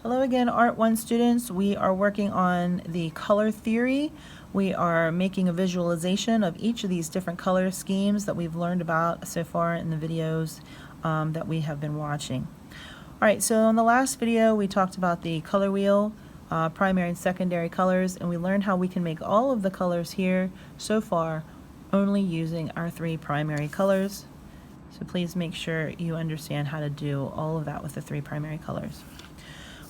Hello again, Art 1 students. We are working on the color theory. We are making a visualization of each of these different color schemes that we've learned about so far in the videos that we have been watching. All right, so in the last video we talked about the color wheel, primary and secondary colors, and we learned how we can make all of the colors here so far only using our three primary colors. So please make sure you understand how to do all of that with the three primary colors.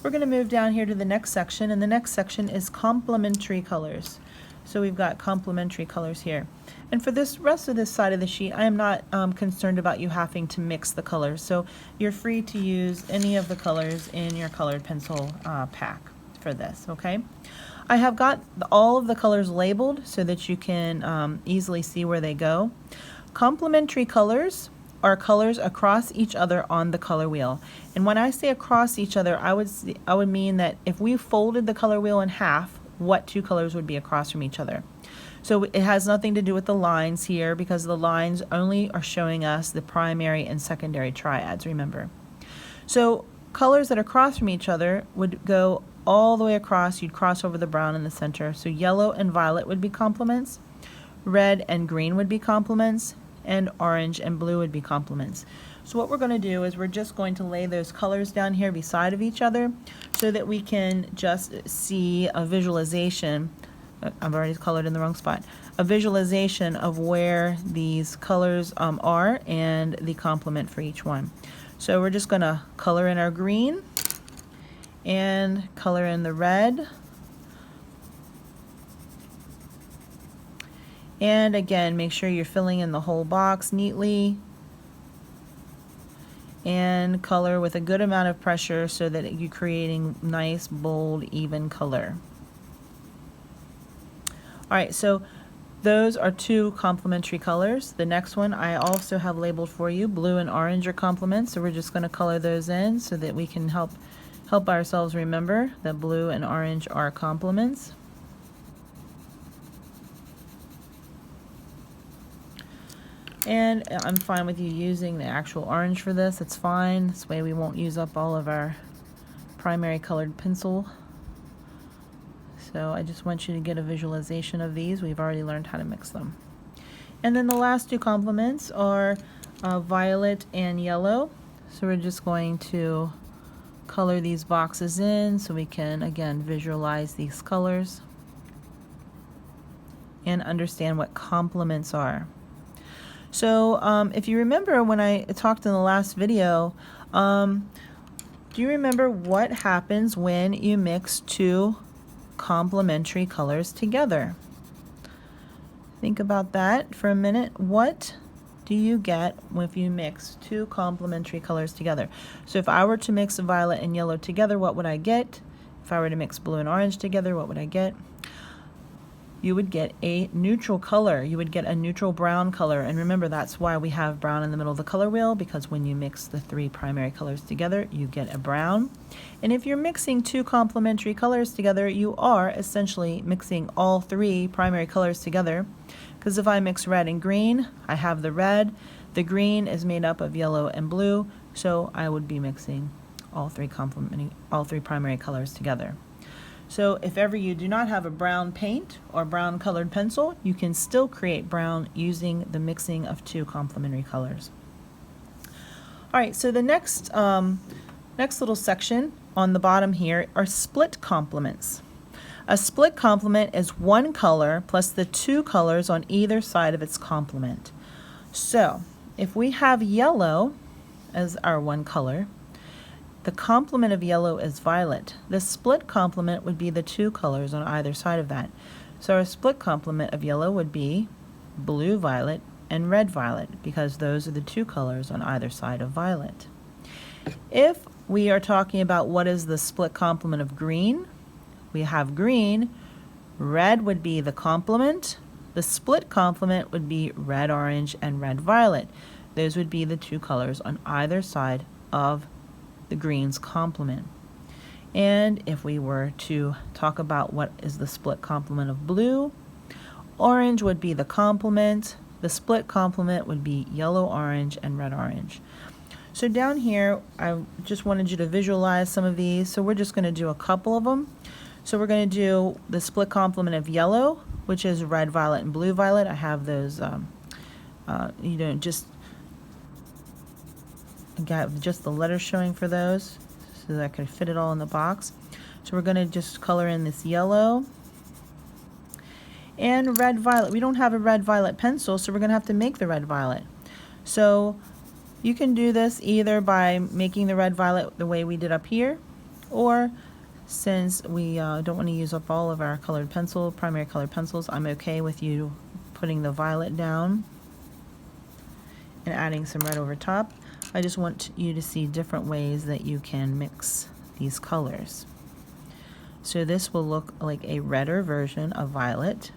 We're going to move down here to the next section, and the next section is complementary colors. So we've got complementary colors here. And for this rest of this side of the sheet, I am not concerned about you having to mix the colors. So you're free to use any of the colors in your colored pencil pack for this, okay? I have got all of the colors labeled so that you can easily see where they go. Complementary colors are colors across each other on the color wheel. And when I say across each other, I would mean that if we folded the color wheel in half, what two colors would be across from each other? So it has nothing to do with the lines here, because the lines only are showing us the primary and secondary triads, remember. So colors that are across from each other would go all the way across. You'd cross over the brown in the center. So yellow and violet would be complements, red and green would be complements, and orange and blue would be complements. So what we're going to do is we're just going to lay those colors down here beside of each other so that we can just see a visualization. I've already colored in the wrong spot. A visualization of where these colors are and the complement for each one. So we're just going to color in our green and color in the red. And again, make sure you're filling in the whole box neatly and color with a good amount of pressure so that you're creating nice, bold, even color. All right, so those are two complementary colors. The next one I also have labeled for you. Blue and orange are complements, so we're just going to color those in so that we can help ourselves remember that blue and orange are complements. And I'm fine with you using the actual orange for this. It's fine. This way we won't use up all of our primary colored pencil. So I just want you to get a visualization of these. We've already learned how to mix them. And then the last two complements are violet and yellow. So we're just going to color these boxes in so we can, again, visualize these colors and understand what complements are. So if you remember when I talked in the last video, do you remember what happens when you mix two complementary colors together? Think about that for a minute. What do you get if you mix two complementary colors together? So if I were to mix violet and yellow together, what would I get? If I were to mix blue and orange together, what would I get? You would get a neutral color. You would get a neutral brown color. And remember, that's why we have brown in the middle of the color wheel, because when you mix the three primary colors together, you get a brown. And if you're mixing two complementary colors together, you are essentially mixing all three primary colors together. Because if I mix red and green, I have the red. The green is made up of yellow and blue, so I would be mixing all three primary colors together. So if ever you do not have a brown paint or brown colored pencil, you can still create brown using the mixing of two complementary colors. All right, so the next little section on the bottom here are split complements. A split complement is one color plus the two colors on either side of its complement. So if we have yellow as our one color, the complement of yellow is violet. The split complement would be the two colors on either side of that. So our split complement of yellow would be blue violet and red violet, because those are the two colors on either side of violet. If we are talking about what is the split complement of green, we have green. Red would be the complement. The split complement would be red orange and red violet. Those would be the two colors on either side of the green's complement. And if we were to talk about what is the split complement of blue, orange would be the complement. The split complement would be yellow orange and red orange. So down here, I just wanted you to visualize some of these. So we're just going to do a couple of them. So we're going to do the split complement of yellow, which is red, violet, and blue, violet. I have those, just got just the letters showing for those so that I can fit it all in the box. So we're going to just color in this yellow and red, violet. We don't have a red, violet pencil, so we're going to have to make the red, violet. So you can do this either by making the red, violet the way we did up here, or since we don't want to use up all of our primary colored pencils, I'm okay with you putting the violet down and adding some red over top. I just want you to see different ways that you can mix these colors. So this will look like a redder version of violet.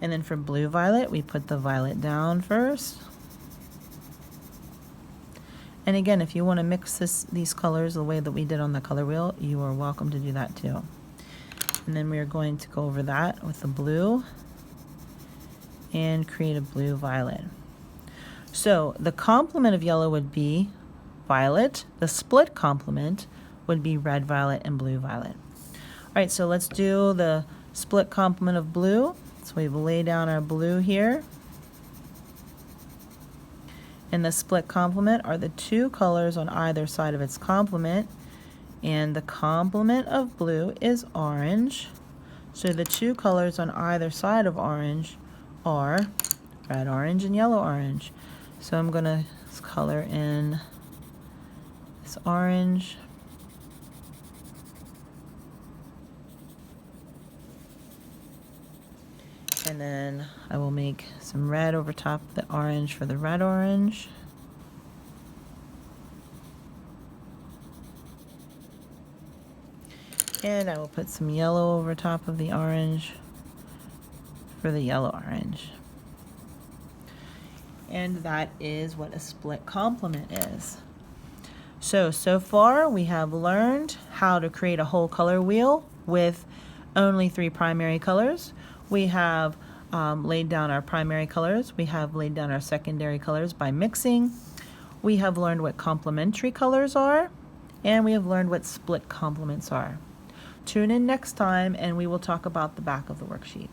And then for blue violet, we put the violet down first. And again, if you want to mix these colors the way that we did on the color wheel, you are welcome to do that too. And then we are going to go over that with the blue and create a blue violet. So the complement of yellow would be violet. The split complement would be red, violet, and blue, violet. All right, so let's do the split complement of blue. So we lay down our blue here. And the split complement are the two colors on either side of its complement. And the complement of blue is orange. So the two colors on either side of orange are red, orange, and yellow, orange. So I'm going to color in this orange. And then I will make some red over top of the orange for the red orange. And I will put some yellow over top of the orange for the yellow orange. And that is what a split complement is. So far we have learned how to create a whole color wheel with only 3 primary colors. We have laid down our primary colors. We have laid down our secondary colors by mixing. We have learned what complementary colors are, and we have learned what split complements are. Tune in next time and we will talk about the back of the worksheet.